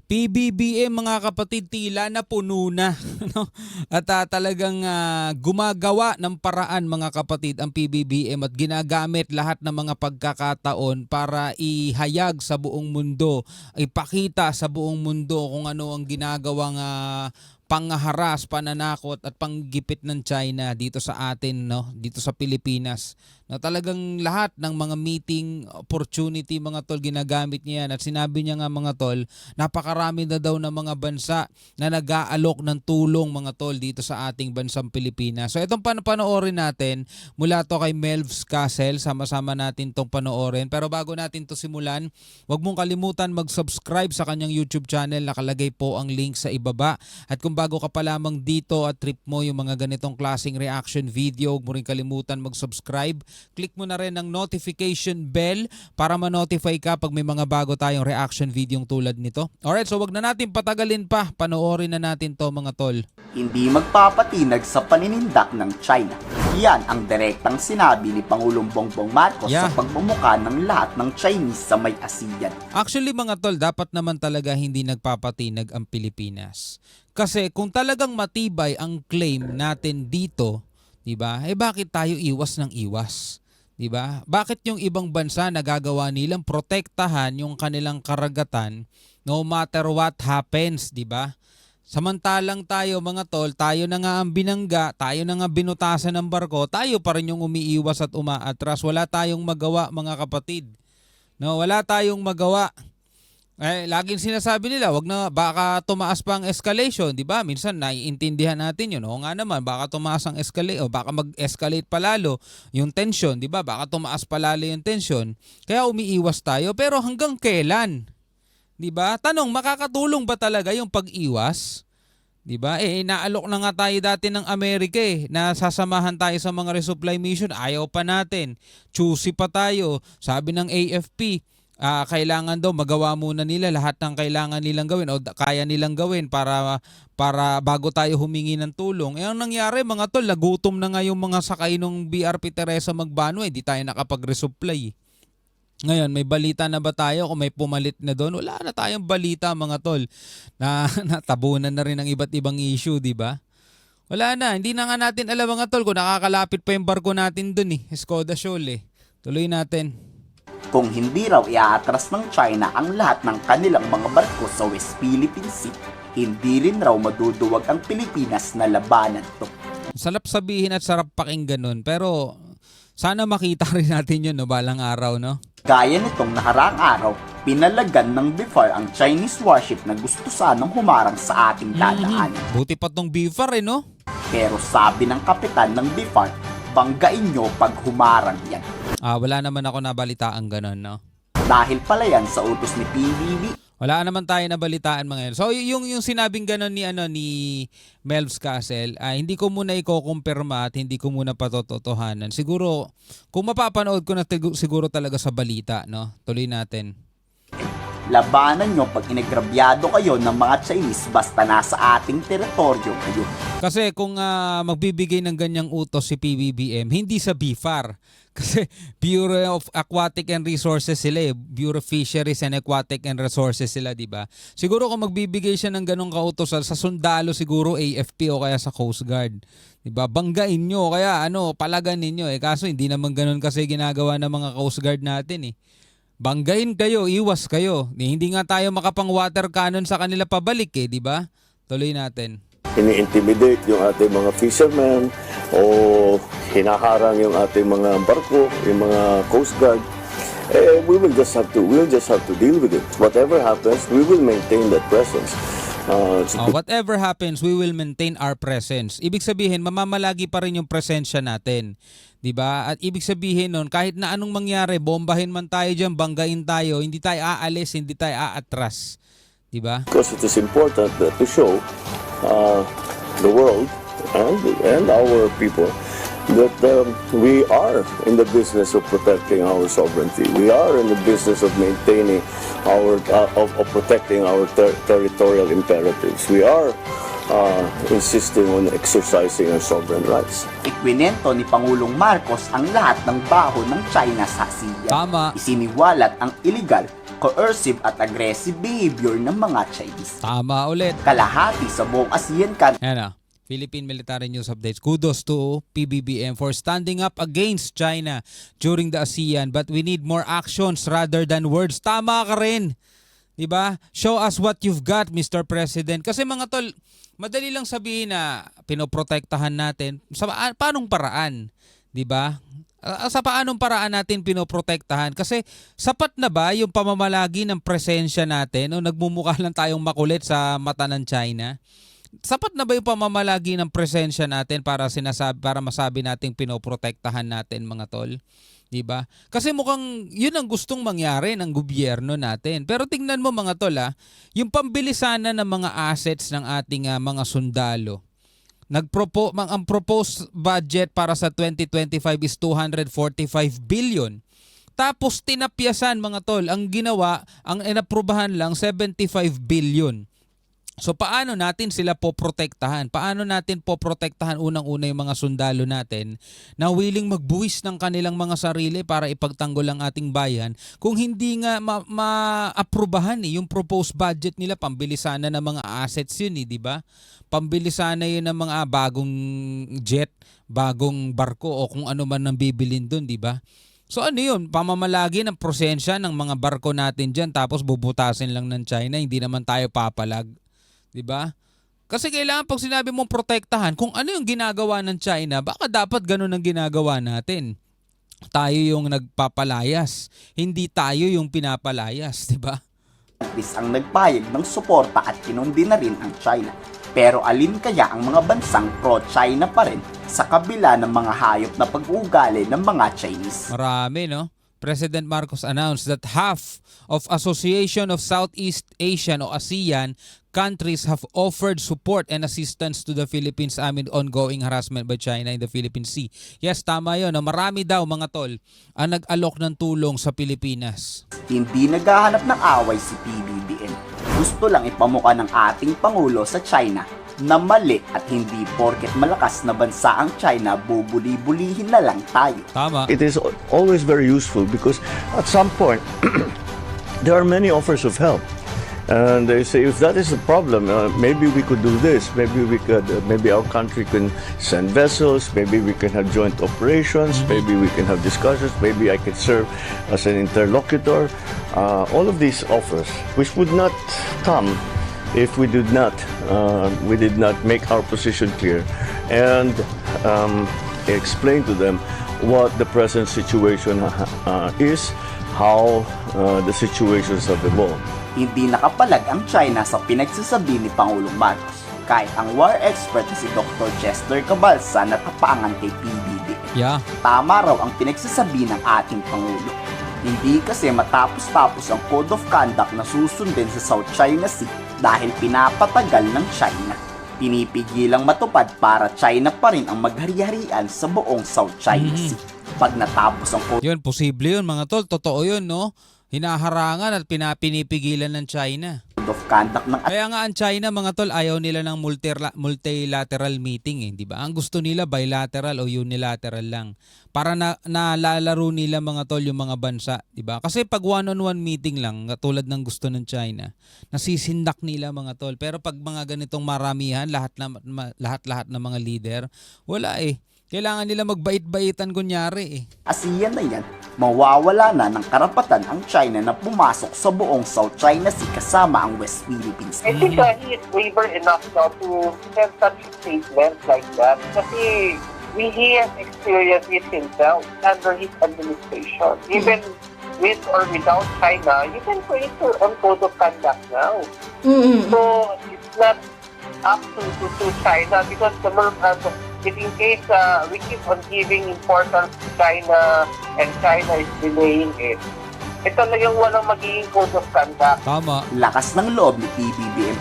PBBM mga kapatid, tila na puno na. No? At talagang gumagawa ng paraan mga kapatid ang PBBM at ginagamit lahat ng mga pagkakataon para ihayag sa buong mundo, ipakita sa buong mundo kung ano ang ginagawang pangharas, pananakot at panggipit ng China dito sa atin, no? Dito sa Pilipinas. Na talagang lahat ng mga meeting opportunity mga tol ginagamit niya yan. At sinabi niya nga mga tol, napakarami na daw ng mga bansa na nag-aalok ng tulong mga tol dito sa ating bansang Pilipinas. So itong panoorin natin mula to kay Melvs Castle, sama-sama natin tong panoorin. Pero bago natin to simulan, huwag mong kalimutan mag-subscribe sa kanyang YouTube channel, nakalagay po ang link sa ibaba. At kung bago ka pa lamang dito at trip mo yung mga ganitong klaseng reaction video, huwag mo rin kalimutan mag-subscribe. Click mo na rin ang notification bell para ma-notify ka pag may mga bago tayong reaction video tulad nito. Alright, so wag na natin patagalin pa. Panoorin na natin to mga tol. Hindi magpapatinag sa paninindak ng China. Yan ang direktang sinabi ni Pangulong Bongbong Marcos sa pagmumukha ng lahat ng Chinese sa may ASEAN. Actually mga tol, dapat naman talaga hindi nagpapatinag ang Pilipinas. Kasi kung talagang matibay ang claim natin dito, 'di ba? Bakit tayo iwas ng iwas? 'Di ba? Bakit yung ibang bansa nagagawa nilang protektahan yung kanilang karagatan no matter what happens, 'di ba? Samantalang tayo mga tol, tayo na nga ang binangga, tayo na nga binutasan ng barko, tayo pa rin yung umiiwas at umaatras. Wala tayong magawa mga kapatid. No, wala tayong magawa. Laging sinasabi nila, wag na baka tumaas pa ang escalation, 'di ba? Minsan naiintindihan natin 'yun. Oo nga naman, baka tumaas ang escalate o baka mag-escalate pa lalo yung tension, 'di ba? Baka tumaas pa lalo yung tension. Kaya umiiwas tayo, pero hanggang kailan? 'Di ba? Tanong, makakatulong ba talaga yung pag-iwas? 'Di ba? Inaalok na nga tayo dati ng Amerika na sasamahan tayo sa mga resupply mission, ayaw pa natin. Choosy pa tayo. Sabi ng AFP, kailangan daw magawa muna nila lahat ng kailangan nilang gawin o kaya nilang gawin para bago tayo humingi ng tulong. Ang nangyari mga tol, nagutom na nga yung mga sakay ng BRP Teresa Magbanua, hindi tayo nakapag-resupply. Ngayon, may balita na ba tayo kung may pumalit na doon? Wala na tayong balita mga tol. Natabunan na rin ang iba't ibang issue, di ba? Wala na, hindi na nga natin alam mga tol kung nakakalapit pa yung barko natin doon Escoda Shoal Tuloy natin. Kung hindi raw iaatras ng China ang lahat ng kanilang mga barko sa West Philippine Sea, hindi rin raw maduduwag ang Pilipinas na labanan to. Sarap sabihin at sarap pakinggan nun, pero sana makita rin natin yun balang araw, no? Gaya nitong nakaraang araw, pinalagan ng BIFAR ang Chinese warship na gusto sanang humarang sa ating dadaanan. Buti pa tong BIFAR no? Pero sabi ng kapitan ng BIFAR, banggain nyo pag humarang yan. Wala naman ako nabalitaan ganun, no? Dahil pala yan sa utos ni PBB. Wala naman tayo nabalitaan mga yan. So yung sinabing ganun ni Melvs Castle, hindi ko muna iko-kumpirma at hindi ko muna patotohanan. Siguro kung mapapanood ko na siguro talaga sa balita, no? Tuloy natin. Labanan nyo pag inagrabyado kayo ng mga Chinese basta nasa ating teritoryo kayo. Kasi kung magbibigay ng ganyang utos si PBBM, hindi sa BIFAR. Kasi Bureau of Aquatic and Resources sila Bureau of Fisheries and Aquatic and Resources sila, di ba? Siguro kung magbibigay siya ng ganong kautos sa sundalo, siguro AFP o kaya sa Coast Guard. Di ba? Banggain nyo, kaya palagan ninyo Kaso hindi naman ganon kasi ginagawa ng mga Coast Guard natin Banggain kayo, iwas kayo. Hindi nga tayo makapang water cannon sa kanila pabalik di ba? Tuloy natin. Ini-intimidate yung ating mga fishermen o hinaharang yung ating mga barko, yung mga Coast Guard. We will just have to deal with it. Whatever happens, we will maintain that presence. Whatever happens, we will maintain our presence. Ibig sabihin, mamamalagi pa rin yung presensya natin. 'Di ba? At ibig sabihin nun, kahit na anong mangyari, bombahin man tayo diyan, banggain tayo, hindi tayo aalis, hindi tayo aatras. 'Di ba? Because it is important to show the world and our people that we are in the business of protecting our sovereignty. We are in the business of maintaining of protecting our territorial imperatives. We are insisting on exercising our sovereign rights. Ikwinento ni Pangulong Marcos ang lahat ng baho ng China sa ASEAN. Tama. Isiniwalat ang illegal coercive at aggressive behavior ng mga Chinese. Tama ulit. Kalahati sa buong ASEAN country Ayan Philippine Military News Updates. Kudos to PBBM for standing up against China during the ASEAN, but we need more actions rather than words. Tama ka rin. Diba? Show us what you've got, Mr. President. Kasi mga tol, madali lang sabihin na pinoprotektahan natin. Sa paanong paraan? Diba? Sa paanong paraan natin pinoprotektahan? Kasi sapat na ba yung pamamalagi ng presensya natin o nagmumukha lang tayong makulit sa mata ng China? Sapat na ba yung pamamalagi ng presensya natin para masabi nating pinoprotektahan natin, mga tol? 'Di ba? Kasi mukhang 'yun ang gustong mangyari ng gobyerno natin. Pero tingnan mo mga tol, yung pambili sana ng mga assets ng ating mga sundalo. Ang proposed budget para sa 2025 is 245 billion. Tapos tinapyasan mga tol, ang inaprubahan lang 75 billion. So paano natin sila poprotektahan? Paano natin poprotektahan unang-una yung mga sundalo natin na willing magbuwis ng kanilang mga sarili para ipagtanggol ang ating bayan kung hindi nga maaprubahan yung proposed budget nila? Pambili sana ng mga assets yun, di ba? Pambili sana yun ng mga bagong jet, bagong barko o kung ano man ang bibilin dun, di ba? So ano yun? Pamamalagi ng presensya ng mga barko natin dyan tapos bubutasin lang ng China, hindi naman tayo papalag. Diba? Kasi kailangan pag sinabi mong protektahan, kung ano yung ginagawa ng China, baka dapat ganun ang ginagawa natin. Tayo yung nagpapalayas, hindi tayo yung pinapalayas, diba? ang nagpayag ng suporta at kinundi na rin ang China. Pero alin kaya ang mga bansang pro-China pa rin sa kabila ng mga hayop na pag-uugali ng mga Chinese? Marami, no? President Marcos announced that half of Association of Southeast Asian o ASEAN countries have offered support and assistance to the Philippines amid ongoing harassment by China in the Philippine Sea. Yes, tama yun. Marami daw mga tol ang nag-alok ng tulong sa Pilipinas. Hindi naghahanap ng away si PBBM. Gusto lang ipamukha ng ating Pangulo sa China na mali at hindi porket malakas na bansa ang China, bubuli-bulihin na lang tayo. Tama. It is always very useful because at some point there are many offers of help. And they say, if that is the problem, maybe we could do this. Maybe we could. Maybe our country can send vessels. Maybe we can have joint operations. Maybe we can have discussions. Maybe I could serve as an interlocutor. All of these offers, which would not come if we did not make our position clear and explain to them what the present situation is, how the situations have evolved. Hindi nakapalag ang China sa pinagsasabi ni Pangulong Marcos. Kahit ang war expert na si Dr. Chester Cabalsa natapangan kay PBBM. Yeah. Tama raw ang pinagsasabi ng ating Pangulo. Hindi kasi matapos-tapos ang Code of Conduct na susundin sa South China Sea dahil pinapatagal ng China. Pinipigilang matupad para China pa rin ang maghari-harian sa buong South China Sea. Pag natapos ang Code Yun, posible yun mga tol. Totoo yun, no? Hinaharangan at pinipigilan ng China. of Conduct ng Kaya nga ang China mga tol ayaw nila ng multilateral meeting di ba? Ang gusto nila bilateral o unilateral lang. Para nalalaro nila mga tol yung mga bansa, di ba? Kasi pag one-on-one meeting lang, katulad ng gusto ng China, nasisindak nila mga tol. Pero pag mga ganitong maramihan, lahat-lahat ng mga leader, wala Kailangan nila magbait-baitan kunyari ASEAN na yan, mawawala na ng karapatan ang China na pumasok sa buong South China Sea kasama ang West Philippines. I think he is braver enough now to send such statements like that kasi he has experienced it himself under his administration. Even with or without China, you can create your own code of conduct now. So it's not up to China because if in case we keep on giving importance to China and China is delaying it, talagang walang magiging code of conduct. Tama. Lakas ng loob ni PBBM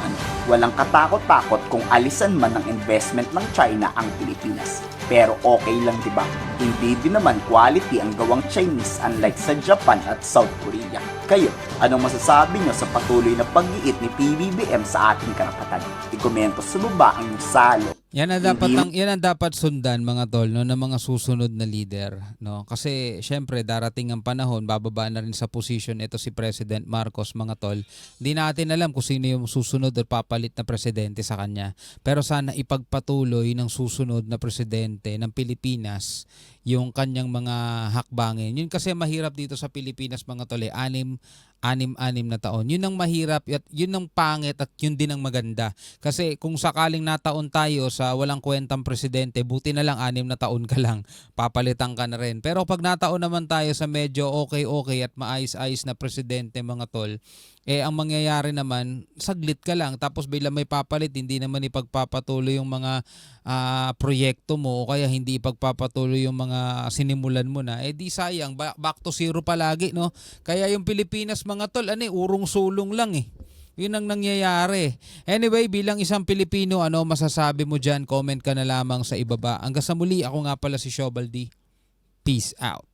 walang katakot-takot kung alisan man ng investment ng China ang Pilipinas. Pero okay lang diba? Hindi din naman quality ang gawang Chinese unlike sa Japan at South Korea. Kayo, anong masasabi nyo sa patuloy na pag-iit ni PBBM sa ating karapatan? I-komento sa baba ang inyong salo. Yan ang dapat sundan mga tol no ng mga susunod na leader no kasi syempre darating ang panahon bababa na rin sa position ito si President Marcos mga tol. Hindi natin alam kung sino yung susunod at papalit na presidente sa kanya. Pero sana ipagpatuloy ng susunod na presidente ng Pilipinas yung kanyang mga hakbangin. Yun kasi mahirap dito sa Pilipinas mga tol, anim na taon. Yun ang mahirap at yun ang pangit at yun din ang maganda. Kasi kung sakaling nataon tayo sa walang kwentang presidente, buti na lang 6 na taon ka lang, papalitan ka na rin. Pero pag nataon naman tayo sa medyo okay at maayos-ayos na presidente mga tol, ang mangyayari naman, saglit ka lang tapos bigla may papalit, hindi naman ipagpapatuloy yung mga proyekto mo o kaya hindi ipagpapatuloy yung mga sinimulan mo na, di sayang, back to zero palagi, no? Kaya yung Pilipinas mga tol, urong sulong lang eh. Yun ang nangyayari. Anyway, bilang isang Pilipino, ano masasabi mo dyan? Comment ka na lamang sa ibaba. Hanggang sa muli, ako nga pala si Shobaldi. Peace out.